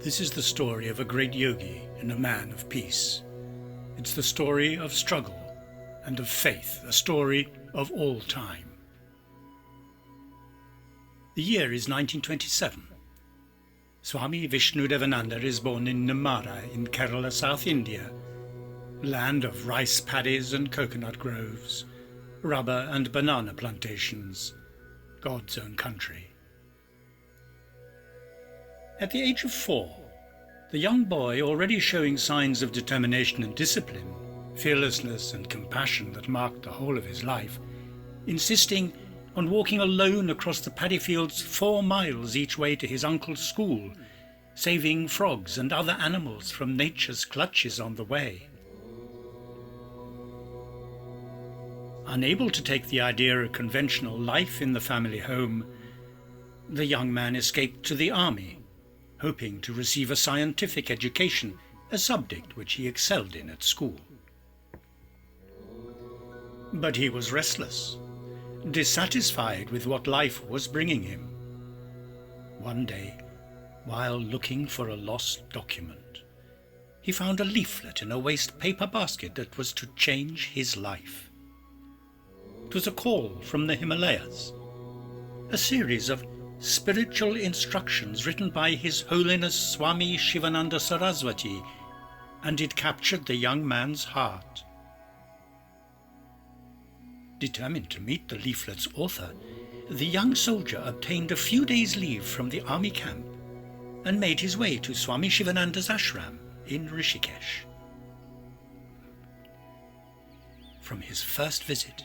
This is the story of a great yogi and a man of peace. It's the story of struggle and of faith, a story of all time. The year is 1927. Swami Vishnudevananda is born in Namara in Kerala, South India, land of rice paddies and coconut groves, rubber and banana plantations, God's own country. At the age of 4, the young boy, already showing signs of determination and discipline, fearlessness and compassion that marked the whole of his life, insisting on walking alone across the paddy fields 4 miles each way to his uncle's school, saving frogs and other animals from nature's clutches on the way. Unable to take the idea of conventional life in the family home, the young man escaped to the army, hoping to receive a scientific education, a subject which he excelled in at school. But he was restless, dissatisfied with what life was bringing him. One day, while looking for a lost document, he found a leaflet in a waste paper basket that was to change his life. It was a call from the Himalayas, a series of spiritual instructions written by His Holiness Swami Sivananda Saraswati, and it captured the young man's heart. Determined to meet the leaflet's author, the young soldier obtained a few days' leave from the army camp and made his way to Swami Sivananda's ashram in Rishikesh. From his first visit,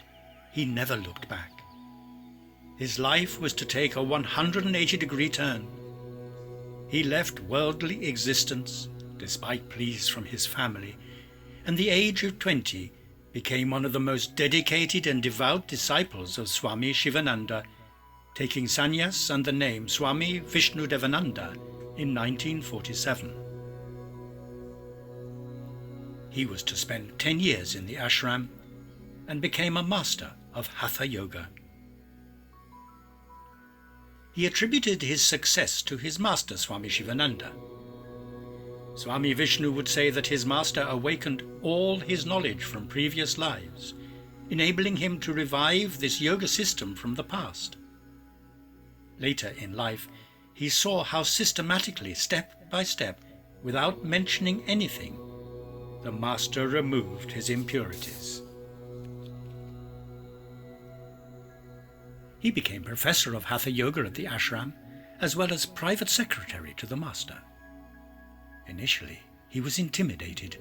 he never looked back. His life was to take a 180-degree turn. He left worldly existence, despite pleas from his family, and at the age of 20 became one of the most dedicated and devout disciples of Swami Sivananda, taking sannyas and the name Swami Vishnudevananda in 1947. He was to spend 10 years in the ashram and became a master of hatha yoga. He attributed his success to his master, Swami Sivananda. Swami Vishnu would say that his master awakened all his knowledge from previous lives, enabling him to revive this yoga system from the past. Later in life, he saw how systematically, step by step, without mentioning anything, the master removed his impurities. He became professor of hatha yoga at the ashram, as well as private secretary to the master. Initially, he was intimidated,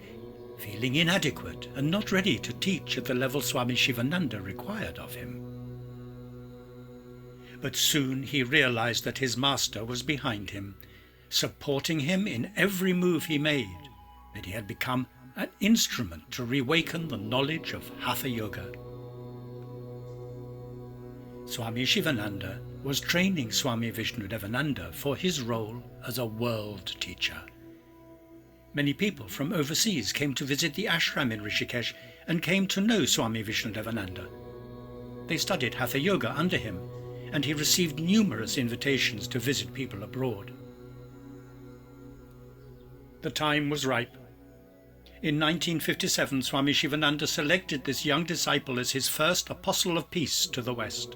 feeling inadequate and not ready to teach at the level Swami Sivananda required of him. But soon he realized that his master was behind him, supporting him in every move he made, that he had become an instrument to reawaken the knowledge of hatha yoga. Swami Sivananda was training Swami Vishnudevananda for his role as a world teacher. Many people from overseas came to visit the ashram in Rishikesh and came to know Swami Vishnudevananda. They studied hatha yoga under him, and he received numerous invitations to visit people abroad. The time was ripe. In 1957, Swami Sivananda selected this young disciple as his first apostle of peace to the West.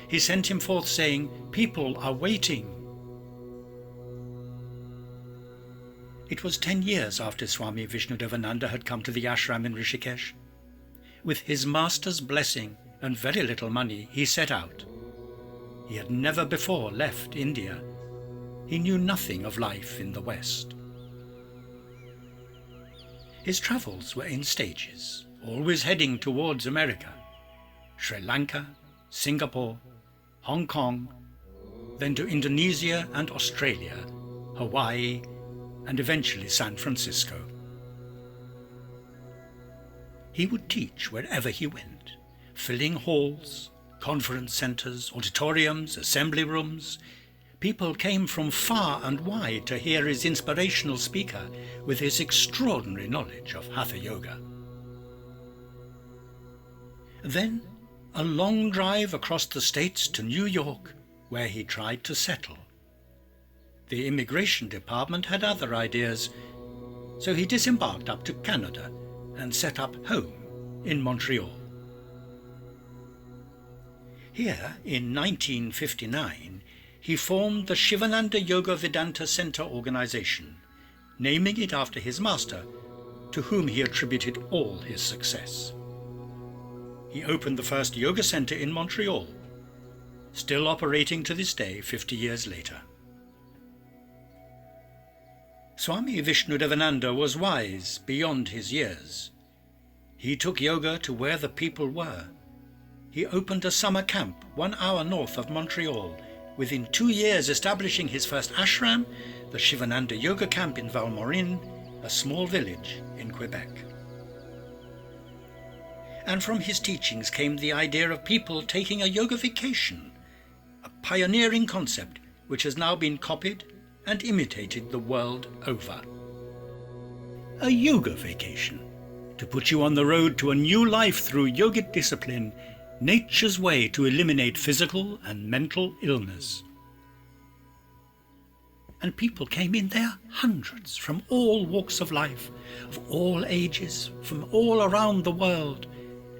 He sent him forth saying, "People are waiting." It was 10 years after Swami Vishnudevananda had come to the ashram in Rishikesh. With his master's blessing and very little money, he set out. He had never before left India. He knew nothing of life in the West. His travels were in stages, always heading towards America, Sri Lanka, Singapore, Hong Kong, then to Indonesia and Australia, Hawaii, and eventually San Francisco. He would teach wherever he went, filling halls, conference centers, auditoriums, assembly rooms. People came from far and wide to hear his inspirational speaker with his extraordinary knowledge of hatha yoga. Then a long drive across the states to New York, where he tried to settle. The immigration department had other ideas, so he disembarked up to Canada and set up home in Montreal. Here, in 1959, he formed the Shivananda Yoga Vedanta Center organization, naming it after his master, to whom he attributed all his success. He opened the first yoga center in Montreal, still operating to this day 50 years later. Swami Vishnudevananda was wise beyond his years. He took yoga to where the people were. He opened a summer camp 1 hour north of Montreal, within 2 years establishing his first ashram, the Shivananda Yoga Camp in Valmorin, a small village in Quebec. And from his teachings came the idea of people taking a yoga vacation, a pioneering concept which has now been copied and imitated the world over. A yoga vacation, to put you on the road to a new life through yogic discipline, nature's way to eliminate physical and mental illness. And people came in there, hundreds, from all walks of life, of all ages, from all around the world,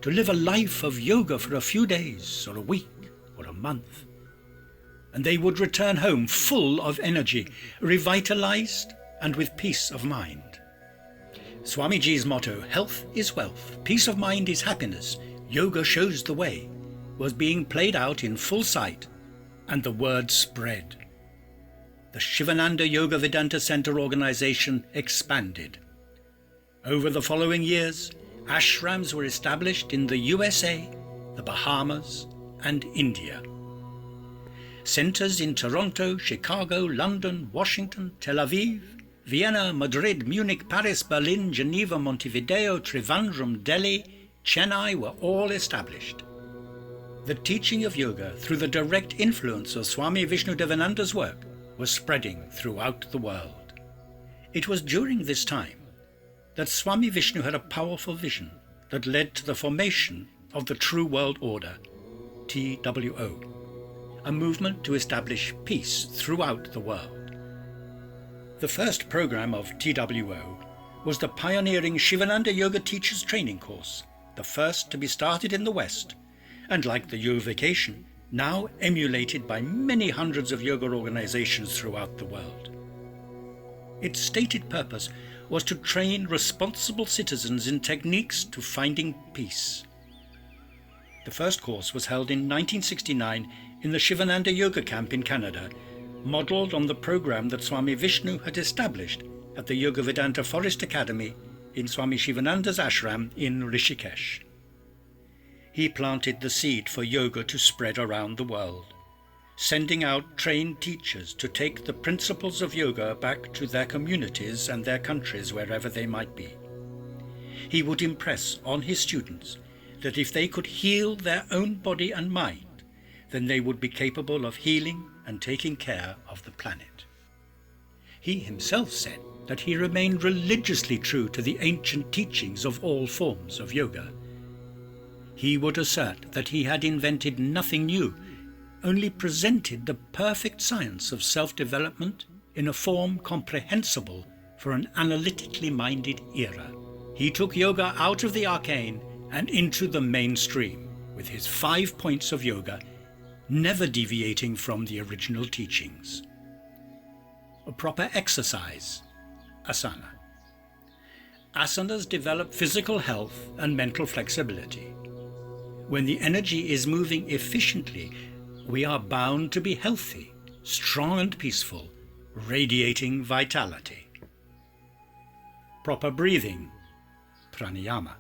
to live a life of yoga for a few days, or a week, or a month. And they would return home full of energy, revitalized and with peace of mind. Swamiji's motto, "Health is wealth, peace of mind is happiness, yoga shows the way," was being played out in full sight, and the word spread. The Shivananda Yoga Vedanta Center organization expanded. Over the following years, ashrams were established in the USA, the Bahamas, and India. Centers in Toronto, Chicago, London, Washington, Tel Aviv, Vienna, Madrid, Munich, Paris, Berlin, Geneva, Montevideo, Trivandrum, Delhi, Chennai were all established. The teaching of yoga, through the direct influence of Swami Vishnudevananda's work, was spreading throughout the world. It was during this time that Swami Vishnu had a powerful vision that led to the formation of the True World Order, TWO, a movement to establish peace throughout the world. The first program of TWO was the pioneering Shivananda Yoga Teachers Training Course, the first to be started in the West, and like the Yoga Vacation, now emulated by many hundreds of yoga organizations throughout the world. Its stated purpose was to train responsible citizens in techniques to finding peace. The first course was held in 1969 in the Shivananda Yoga Camp in Canada, modelled on the program that Swami Vishnu had established at the Yoga Vedanta Forest Academy in Swami Sivananda's ashram in Rishikesh. He planted the seed for yoga to spread around the world, sending out trained teachers to take the principles of yoga back to their communities and their countries wherever they might be. He would impress on his students that if they could heal their own body and mind, then they would be capable of healing and taking care of the planet. He himself said that he remained religiously true to the ancient teachings of all forms of yoga. He would assert that he had invented nothing new, only presented the perfect science of self-development in a form comprehensible for an analytically minded era. He took yoga out of the arcane and into the mainstream with his 5 points of yoga, never deviating from the original teachings. A proper exercise, asana. Asanas develop physical health and mental flexibility. When the energy is moving efficiently, we are bound to be healthy, strong and peaceful, radiating vitality. Proper breathing, pranayama.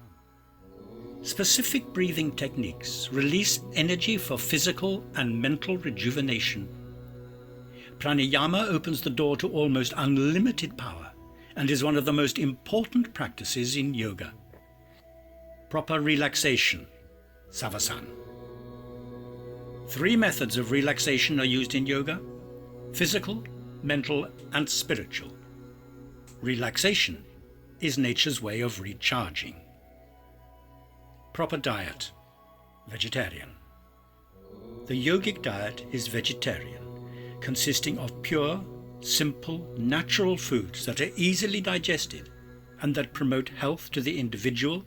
Specific breathing techniques release energy for physical and mental rejuvenation. Pranayama opens the door to almost unlimited power and is one of the most important practices in yoga. Proper relaxation, savasana. 3 methods of relaxation are used in yoga: physical, mental, and spiritual. Relaxation is nature's way of recharging. Proper diet, vegetarian. The yogic diet is vegetarian, consisting of pure, simple, natural foods that are easily digested and that promote health to the individual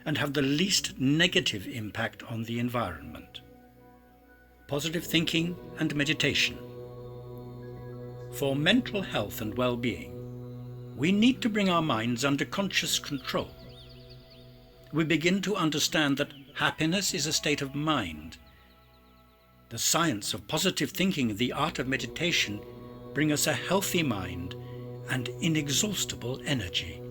and have the least negative impact on the environment. Positive thinking and meditation. For mental health and well-being, we need to bring our minds under conscious control. We begin to understand that happiness is a state of mind. The science of positive thinking and the art of meditation bring us a healthy mind and inexhaustible energy.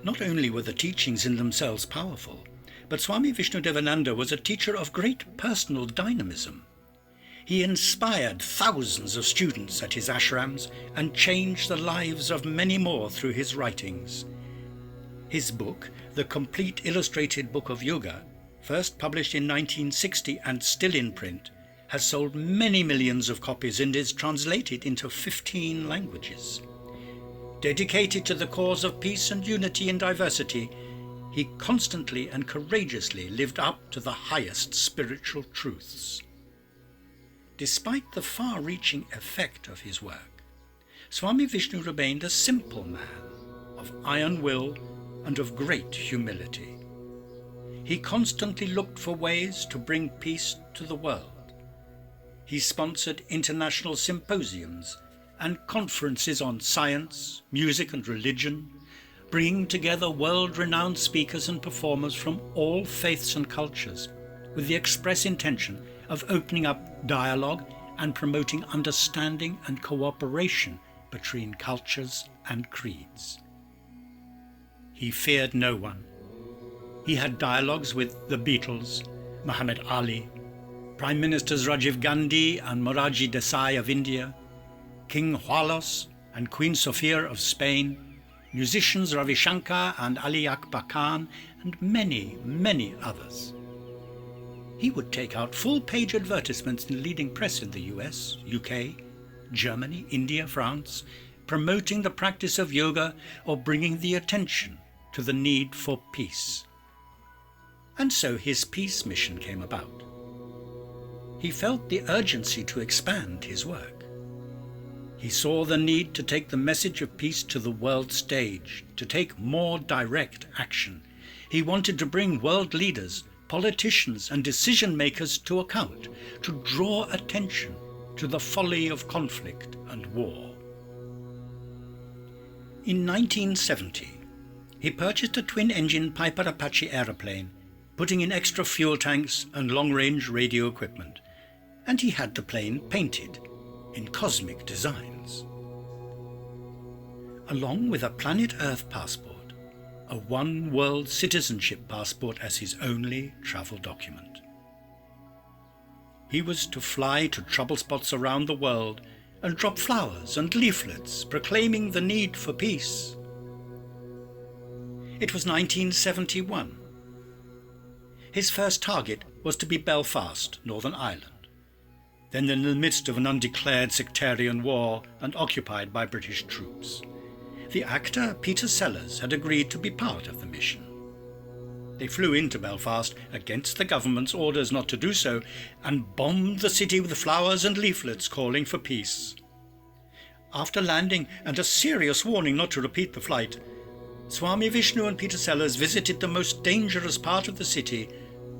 Not only were the teachings in themselves powerful, but Swami Vishnudevananda was a teacher of great personal dynamism. He inspired thousands of students at his ashrams and changed the lives of many more through his writings. His book, The Complete Illustrated Book of Yoga, first published in 1960 and still in print, has sold many millions of copies and is translated into 15 languages. Dedicated to the cause of peace and unity in diversity, he constantly and courageously lived up to the highest spiritual truths. Despite the far-reaching effect of his work, Swami Vishnu remained a simple man of iron will and of great humility. He constantly looked for ways to bring peace to the world. He sponsored international symposiums and conferences on science, music and religion, bringing together world-renowned speakers and performers from all faiths and cultures, with the express intention of opening up dialogue and promoting understanding and cooperation between cultures and creeds. He feared no one. He had dialogues with the Beatles, Muhammad Ali, Prime Ministers Rajiv Gandhi and Morarji Desai of India, King Hualos and Queen Sofia of Spain, musicians Ravi Shankar and Ali Akbar Khan, and many, many others. He would take out full-page advertisements in the leading press in the US, UK, Germany, India, France, promoting the practice of yoga or bringing the attention to the need for peace. And so his peace mission came about. He felt the urgency to expand his work. He saw the need to take the message of peace to the world stage, to take more direct action. He wanted to bring world leaders, politicians and decision-makers to account, to draw attention to the folly of conflict and war. In 1970, he purchased a twin-engine Piper Apache aeroplane, putting in extra fuel tanks and long-range radio equipment, and he had the plane painted in cosmic designs. Along with a Planet Earth passport, a one-world citizenship passport as his only travel document. He was to fly to trouble spots around the world and drop flowers and leaflets proclaiming the need for peace. It was 1971. His first target was to be Belfast, Northern Ireland, then in the midst of an undeclared sectarian war and occupied by British troops. The actor Peter Sellers had agreed to be part of the mission. They flew into Belfast against the government's orders not to do so and bombed the city with flowers and leaflets calling for peace. After landing and a serious warning not to repeat the flight, Swami Vishnu and Peter Sellers visited the most dangerous part of the city,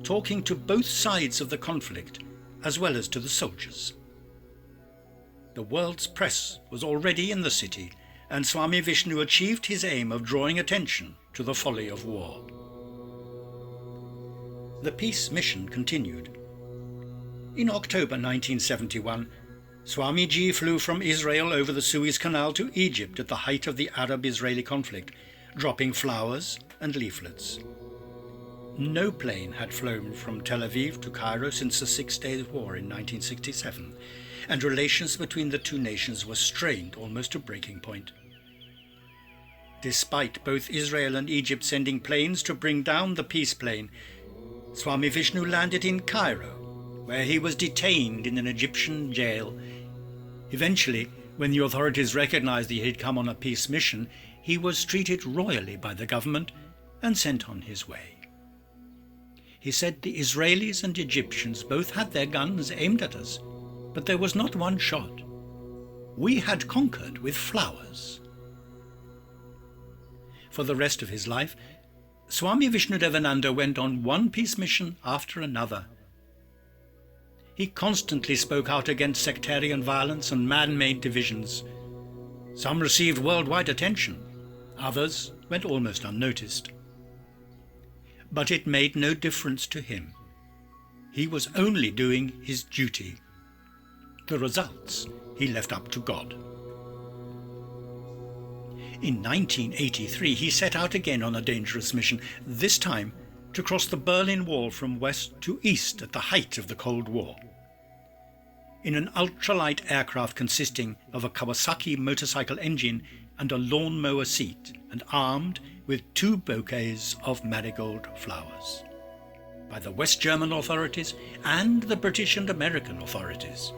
talking to both sides of the conflict as well as to the soldiers. The world's press was already in the city, and Swami Vishnu achieved his aim of drawing attention to the folly of war. The peace mission continued. In October 1971, Swamiji flew from Israel over the Suez Canal to Egypt at the height of the Arab-Israeli conflict, dropping flowers and leaflets. No plane had flown from Tel Aviv to Cairo since the Six-Day War in 1967, and relations between the two nations were strained almost to breaking point. Despite both Israel and Egypt sending planes to bring down the peace plane, Swami Vishnu landed in Cairo, where he was detained in an Egyptian jail. Eventually, when the authorities recognized he had come on a peace mission, he was treated royally by the government and sent on his way. He said the Israelis and Egyptians both had their guns aimed at us, but there was not one shot. we had conquered with flowers. For the rest of his life, Swami Vishnudevananda went on one peace mission after another. He constantly spoke out against sectarian violence and man-made divisions. Some received worldwide attention, others went almost unnoticed. But it made no difference to him. He was only doing his duty. The results he left up to God. In 1983 he set out again on a dangerous mission, this time to cross the Berlin Wall from west to east at the height of the Cold War. In an ultralight aircraft consisting of a Kawasaki motorcycle engine and a lawnmower seat, and armed with 2 bouquets of marigold flowers, by the West German authorities and the British and American authorities.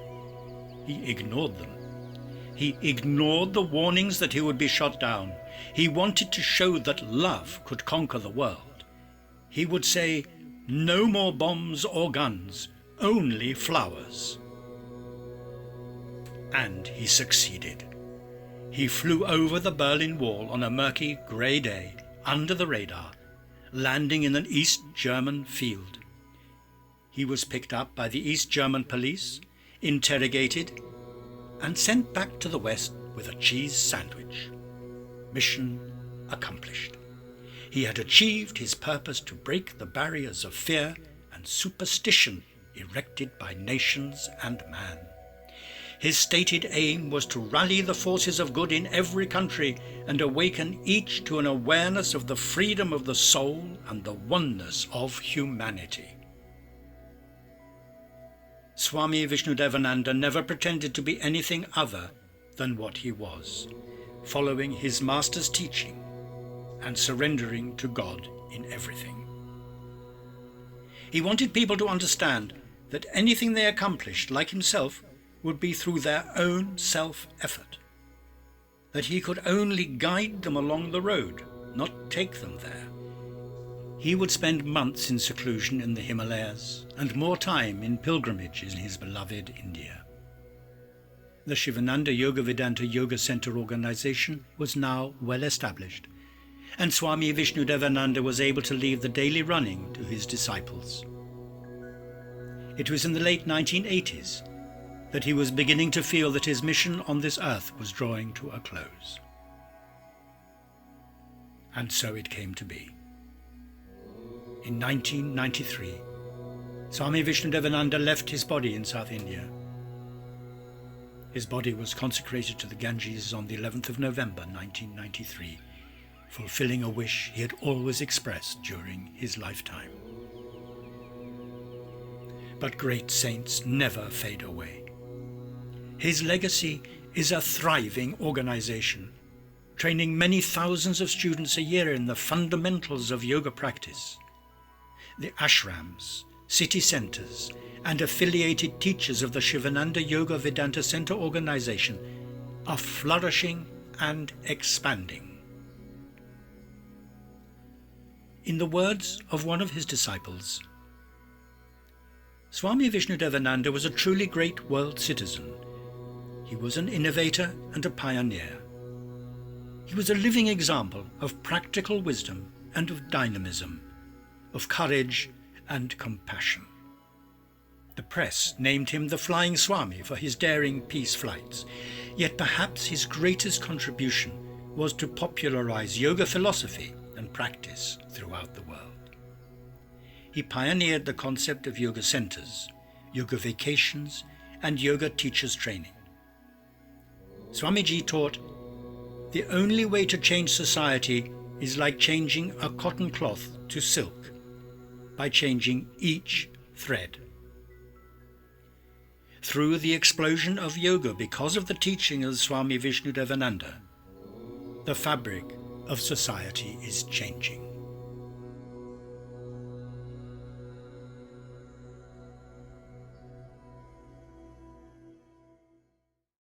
He ignored them. He ignored the warnings that he would be shot down. He wanted to show that love could conquer the world. He would say, "No more bombs or guns, only flowers." And he succeeded. He flew over the Berlin Wall on a murky grey day, under the radar, landing in an East German field. He was picked up by the East German police, interrogated, and sent back to the West with a cheese sandwich. Mission accomplished. He had achieved his purpose to break the barriers of fear and superstition erected by nations and man. His stated aim was to rally the forces of good in every country and awaken each to an awareness of the freedom of the soul and the oneness of humanity. Swami Vishnudevananda never pretended to be anything other than what he was, following his master's teaching and surrendering to God in everything. He wanted people to understand that anything they accomplished, like himself, would be through their own self-effort, that he could only guide them along the road, not take them there. He would spend months in seclusion in the Himalayas and more time in pilgrimage in his beloved India. The Shivananda Yoga Vedanta Yoga Center organization was now well established, and Swami Vishnudevananda was able to leave the daily running to his disciples. It was in the late 1980s that he was beginning to feel that his mission on this earth was drawing to a close. And so it came to be. In 1993, Swami Vishnudevananda left his body in South India. His body was consecrated to the Ganges on the 11th of November 1993, fulfilling a wish he had always expressed during his lifetime. But great saints never fade away. His legacy is a thriving organization, training many thousands of students a year in the fundamentals of yoga practice. The ashrams, city centers, and affiliated teachers of the Shivananda Yoga Vedanta Center organization are flourishing and expanding. In the words of one of his disciples, Swami Vishnudevananda was a truly great world citizen. He was an innovator and a pioneer. He was a living example of practical wisdom and of dynamism, of courage and compassion. The press named him the Flying Swami for his daring peace flights, yet perhaps his greatest contribution was to popularize yoga philosophy and practice throughout the world. He pioneered the concept of yoga centers, yoga vacations, and yoga teachers training. Swamiji taught, the only way to change society is like changing a cotton cloth to silk, by changing each thread. Through the explosion of yoga because of the teaching of Swami Vishnudevananda, the fabric of society is changing.